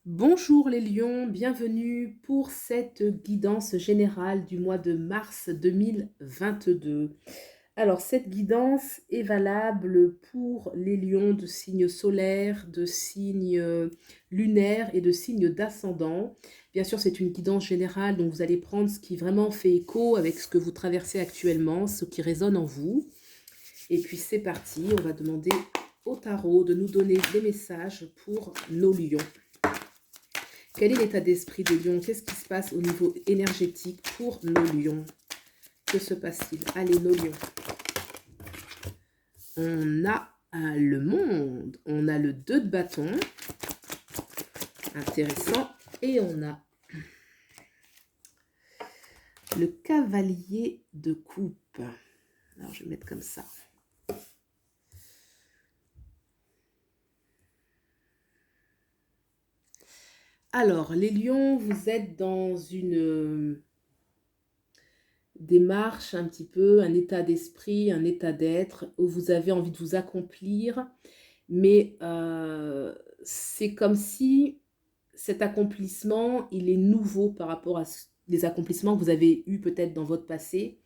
Bonjour les lions, bienvenue pour cette guidance générale du mois de mars 2022. Alors cette guidance est valable pour les lions de signes solaires, de signes lunaires et de signes d'ascendant. Bien sûr, c'est une guidance générale, donc vous allez prendre ce qui vraiment fait écho avec ce que vous traversez actuellement, ce qui résonne en vous. Et puis c'est parti, on va demander au tarot de nous donner des messages pour nos lions. Quel est l'état d'esprit des lions? Qu'est-ce qui se passe au niveau énergétique pour nos lions? Que se passe-t-il? Allez, nos lions. On a le monde. On a le 2 de bâton. Intéressant. Et on a le cavalier de coupe. Alors, je vais mettre comme ça. Alors, les lions, vous êtes dans une démarche un petit peu, un état d'esprit, un état d'être où vous avez envie de vous accomplir, mais c'est comme si cet accomplissement, il est nouveau par rapport à les accomplissements que vous avez eus peut-être dans votre passé,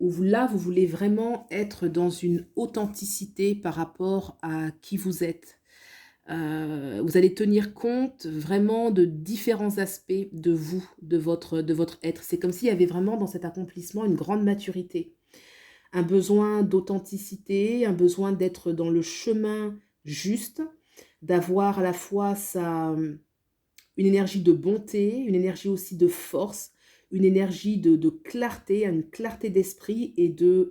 où là, vous voulez vraiment être dans une authenticité par rapport à qui vous êtes. Vous allez tenir compte vraiment de différents aspects de vous, de votre être. C'est comme s'il y avait vraiment dans cet accomplissement une grande maturité, un besoin d'authenticité, un besoin d'être dans le chemin juste, d'avoir à la fois une énergie de bonté, une énergie aussi de force, une énergie de clarté, une clarté d'esprit et de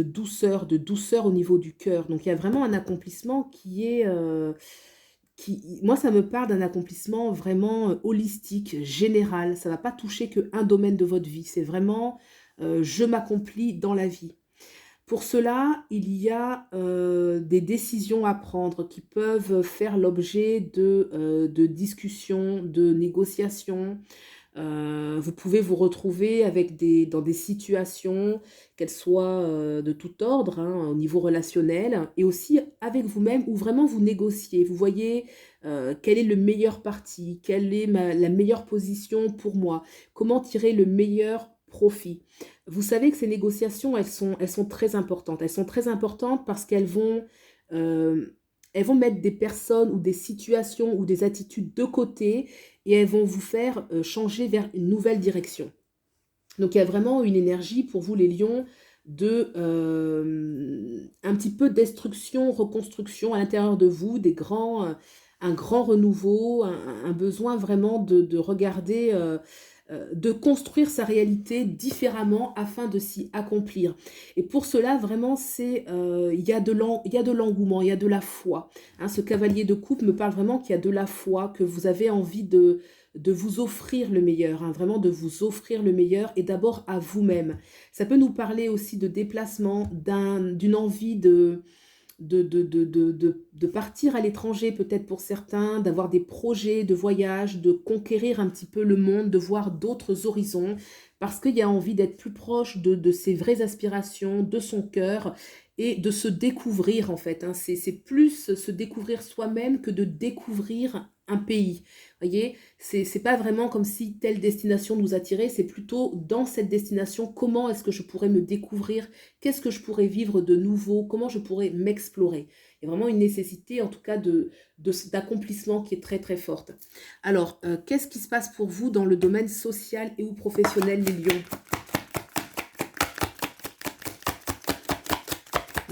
douceur au niveau du cœur. Donc il y a vraiment un accomplissement moi ça me parle d'un accomplissement vraiment holistique, général. Ça ne va pas toucher qu'un domaine de votre vie. C'est vraiment je m'accomplis dans la vie. Pour cela, il y a des décisions à prendre qui peuvent faire l'objet de discussions, de négociations. Vous pouvez vous retrouver dans des situations, qu'elles soient de tout ordre, hein, au niveau relationnel, et aussi avec vous-même, où vraiment vous négociez. Vous voyez quel est le meilleur parti, quelle est la meilleure position pour moi, comment tirer le meilleur profit. Vous savez que ces négociations, elles sont très importantes. Elles sont très importantes parce elles vont mettre des personnes ou des situations ou des attitudes de côté et elles vont vous faire changer vers une nouvelle direction. Donc il y a vraiment une énergie pour vous les lions un petit peu destruction, reconstruction à l'intérieur de vous, un grand renouveau, un besoin vraiment de regarder, de construire sa réalité différemment afin de s'y accomplir. Et pour cela, vraiment, il y a de l'engouement, il y a de la foi. Hein, ce cavalier de coupe me parle vraiment qu'il y a de la foi, que vous avez envie de vous offrir le meilleur, hein, vraiment de vous offrir le meilleur et d'abord à vous-même. Ça peut nous parler aussi de déplacement, d'une envie de partir à l'étranger peut-être pour certains, d'avoir des projets de voyage, de conquérir un petit peu le monde, de voir d'autres horizons, parce qu'il y a envie d'être plus proche de ses vraies aspirations, de son cœur, et de se découvrir en fait. Hein. C'est plus se découvrir soi-même que de découvrir un pays. Voyez, c'est pas vraiment comme si telle destination nous attirait, c'est plutôt dans cette destination, comment est-ce que je pourrais me découvrir, qu'est-ce que je pourrais vivre de nouveau, comment je pourrais m'explorer. Il y a vraiment une nécessité, en tout cas, d'accomplissement qui est très très forte. Alors, qu'est-ce qui se passe pour vous dans le domaine social et ou professionnel, les lions?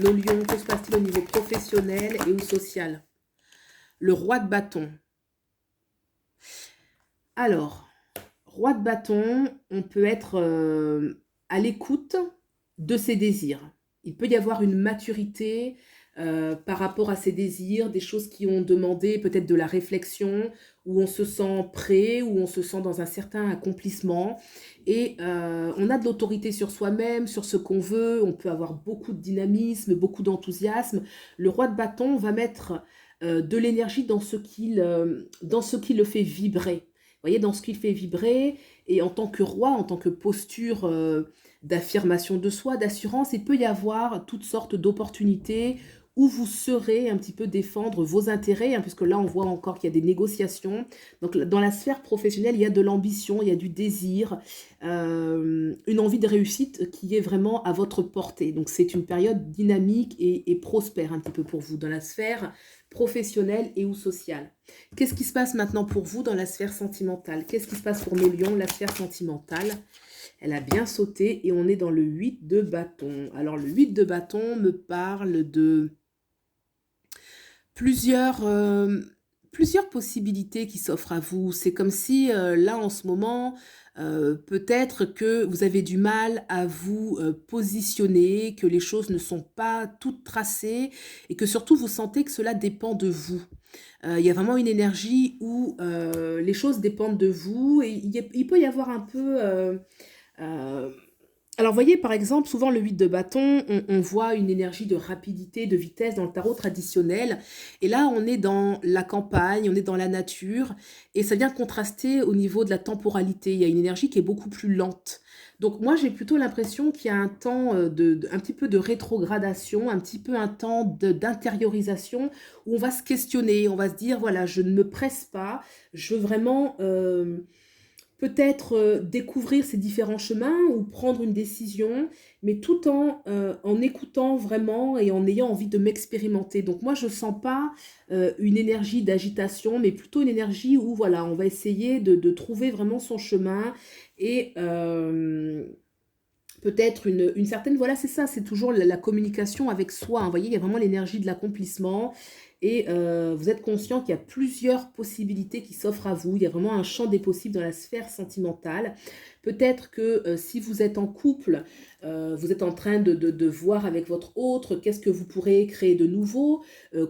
Nos lions, que se passe-t-il au niveau professionnel et ou social? Le roi de bâton. Alors, roi de bâton, on peut être à l'écoute de ses désirs. Il peut y avoir une maturité par rapport à ses désirs, des choses qui ont demandé peut-être de la réflexion, où on se sent prêt, où on se sent dans un certain accomplissement. Et on a de l'autorité sur soi-même, sur ce qu'on veut, on peut avoir beaucoup de dynamisme, beaucoup d'enthousiasme. Le roi de bâton va mettre de l'énergie dans ce qui le fait vibrer. Vous voyez, dans ce qu'il fait vibrer, et en tant que roi, en tant que posture d'affirmation de soi, d'assurance, il peut y avoir toutes sortes d'opportunités où vous saurez un petit peu défendre vos intérêts, hein, puisque là, on voit encore qu'il y a des négociations. Donc, dans la sphère professionnelle, il y a de l'ambition, il y a du désir, une envie de réussite qui est vraiment à votre portée. Donc, c'est une période dynamique et prospère un petit peu pour vous dans la sphère professionnelle et ou sociale. Qu'est-ce qui se passe maintenant pour vous dans la sphère sentimentale? Qu'est-ce qui se passe pour mes lions, la sphère sentimentale? Elle a bien sauté et on est dans le 8 de bâton. Alors, le 8 de bâton me parle de plusieurs, plusieurs possibilités qui s'offrent à vous. C'est comme si, là, en ce moment, peut-être que vous avez du mal à vous, positionner, que les choses ne sont pas toutes tracées et que surtout vous sentez que cela dépend de vous. Il y a vraiment une énergie où, les choses dépendent de vous et il peut y avoir un peu, Heu, alors voyez, par exemple, souvent le 8 de bâton, on voit une énergie de rapidité, de vitesse dans le tarot traditionnel et là, on est dans la campagne, on est dans la nature et ça vient contraster au niveau de la temporalité. Il y a une énergie qui est beaucoup plus lente. Donc moi, j'ai plutôt l'impression qu'il y a un temps, de un petit peu de rétrogradation, un petit peu un temps d'intériorisation où on va se questionner, on va se dire: «Voilà, je ne me presse pas, je veux vraiment, peut-être, découvrir ces différents chemins ou prendre une décision, mais tout en écoutant vraiment et en ayant envie de m'expérimenter. Donc moi, je sens pas, une énergie d'agitation, mais plutôt une énergie où voilà, on va essayer de trouver vraiment son chemin et peut-être une certaine voilà, c'est ça, c'est toujours la communication avec soi, hein. Vous voyez, il y a vraiment l'énergie de l'accomplissement et vous êtes conscient qu'il y a plusieurs possibilités qui s'offrent à vous. Il y a vraiment un champ des possibles dans la sphère sentimentale. Peut-être que, si vous êtes en couple, vous êtes en train de voir avec votre autre, qu'est-ce que vous pourrez créer de nouveau?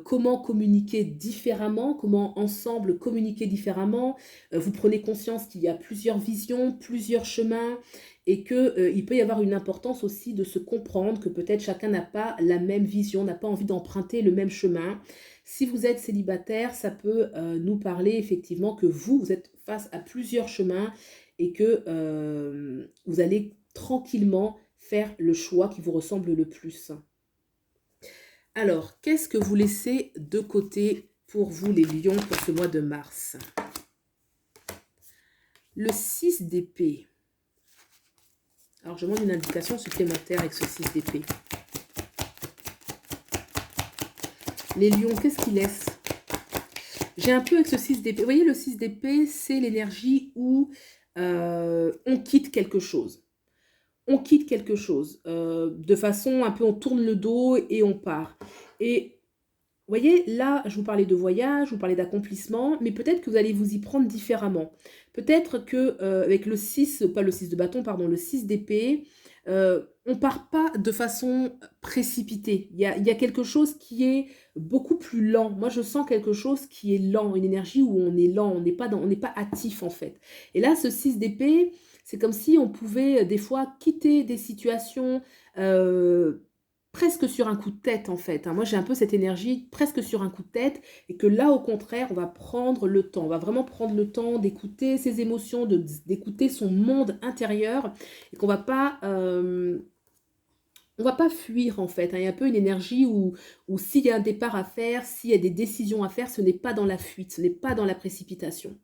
Comment communiquer différemment? Comment ensemble communiquer différemment? Vous prenez conscience qu'il y a plusieurs visions, plusieurs chemins et que, il peut y avoir une importance aussi de se comprendre, que peut-être chacun n'a pas la même vision, n'a pas envie d'emprunter le même chemin. Si vous êtes célibataire, ça peut, nous parler effectivement que vous êtes face à plusieurs chemins et que, vous allez tranquillement faire le choix qui vous ressemble le plus. Alors, qu'est-ce que vous laissez de côté pour vous les lions pour ce mois de mars? Le 6 d'épée. Alors, je demande une indication supplémentaire avec ce 6 d'épée. Les lions, qu'est-ce qu'ils laissent? J'ai un peu avec ce 6 d'épée. Vous voyez, le 6 d'épée, c'est l'énergie où on quitte quelque chose. On quitte quelque chose. De façon un peu, on tourne le dos et on part. Et vous voyez, là, je vous parlais de voyage, je vous parlais d'accomplissement, mais peut-être que vous allez vous y prendre différemment. Peut-être que avec le 6, pas le 6 de bâton, pardon, le 6 d'épée, on part pas de façon précipitée. Il y a quelque chose qui est beaucoup plus lent. Moi, je sens quelque chose qui est lent, une énergie où on est lent, on n'est pas actif en fait. Et là, ce 6 d'épée, c'est comme si on pouvait des fois quitter des situations, presque sur un coup de tête en fait, hein. Moi, j'ai un peu cette énergie presque sur un coup de tête et que là, au contraire, on va prendre le temps. On va vraiment prendre le temps d'écouter ses émotions, d'écouter son monde intérieur et qu'on va pas fuir en fait, hein. Il y a un peu une énergie où s'il y a un départ à faire, s'il y a des décisions à faire, ce n'est pas dans la fuite, ce n'est pas dans la précipitation,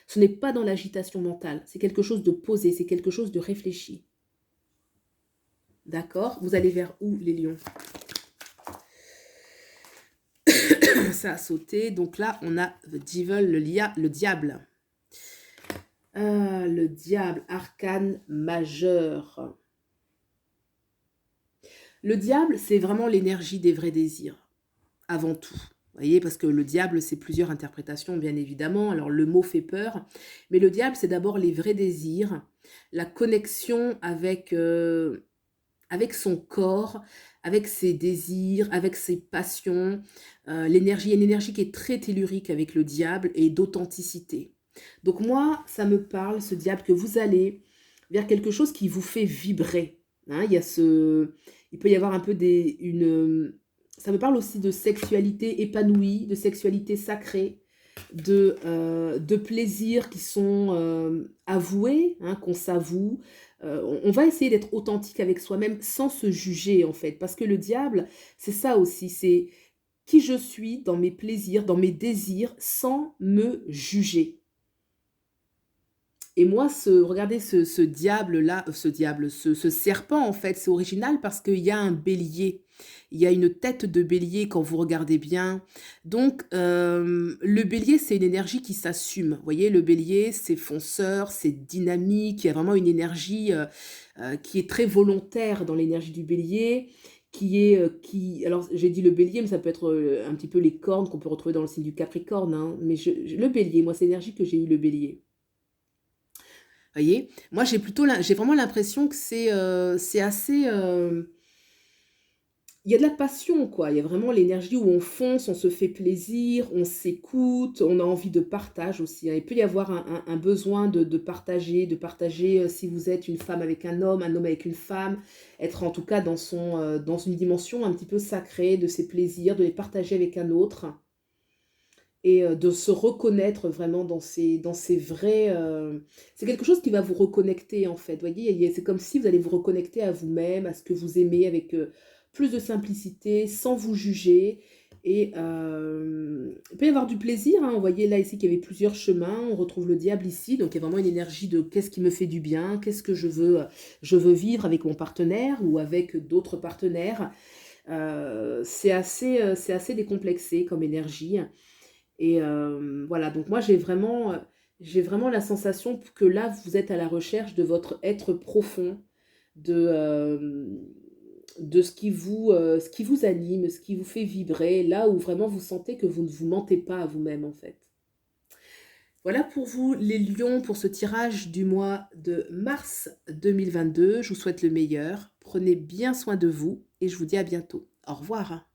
ce n'est pas dans l'agitation mentale. C'est quelque chose de posé, c'est quelque chose de réfléchi. D'accord? Vous allez vers où les lions? Ça a sauté. Donc là, on a The Devil, le diable. Le diable, arcane majeur. Le diable, c'est vraiment l'énergie des vrais désirs, avant tout. Vous voyez, parce que le diable, c'est plusieurs interprétations, bien évidemment. Alors, le mot fait peur. Mais le diable, c'est d'abord les vrais désirs, la connexion avec son corps, avec ses désirs, avec ses passions. L'énergie, il y a une énergie qui est très tellurique avec le diable et d'authenticité. Donc moi, ça me parle, ce diable, que vous allez vers quelque chose qui vous fait vibrer, hein. Il peut y avoir un peu ça me parle aussi de sexualité épanouie, de sexualité sacrée, de plaisirs qui sont avoués, hein, qu'on s'avoue. On va essayer d'être authentique avec soi-même sans se juger en fait. Parce que le diable, c'est ça aussi, c'est qui je suis dans mes plaisirs, dans mes désirs, sans me juger. Et moi, regardez ce diable-là, ce serpent, en fait, c'est original parce qu'il y a un bélier. Il y a une tête de bélier quand vous regardez bien. Donc, le bélier, c'est une énergie qui s'assume. Vous voyez, le bélier, c'est fonceur, c'est dynamique. Il y a vraiment une énergie qui est très volontaire dans l'énergie du bélier. Alors j'ai dit le bélier, mais ça peut être un petit peu les cornes qu'on peut retrouver dans le signe du Capricorne, hein. Mais le bélier, moi, c'est l'énergie que j'ai eu le bélier. Voyez? Moi, j'ai vraiment l'impression que c'est assez, il y a de la passion, quoi. Il y a vraiment l'énergie où on fonce, on se fait plaisir, on s'écoute, on a envie de partage aussi, hein. Il peut y avoir un besoin de partager, si vous êtes une femme avec un homme avec une femme, être en tout cas dans une dimension un petit peu sacrée de ses plaisirs, de les partager avec un autre. Et de se reconnaître vraiment dans ces vrais, c'est quelque chose qui va vous reconnecter en fait. Vous voyez? C'est comme si vous allez vous reconnecter à vous-même, à ce que vous aimez avec, plus de simplicité, sans vous juger et il peut y avoir du plaisir, hein. Vous voyez là ici qu'il y avait plusieurs chemins, on retrouve le diable ici, donc il y a vraiment une énergie de: «Qu'est-ce qui me fait du bien? Qu'est-ce que je veux vivre avec mon partenaire ou avec d'autres partenaires?» C'est assez décomplexé comme énergie. Et voilà, donc moi j'ai vraiment la sensation que là, vous êtes à la recherche de votre être profond, de, de ce qui vous anime, ce qui vous fait vibrer, là où vraiment vous sentez que vous ne vous mentez pas à vous-même, en fait. Voilà pour vous les lions, pour ce tirage du mois de mars 2022. Je vous souhaite le meilleur. Prenez bien soin de vous et je vous dis à bientôt. Au revoir.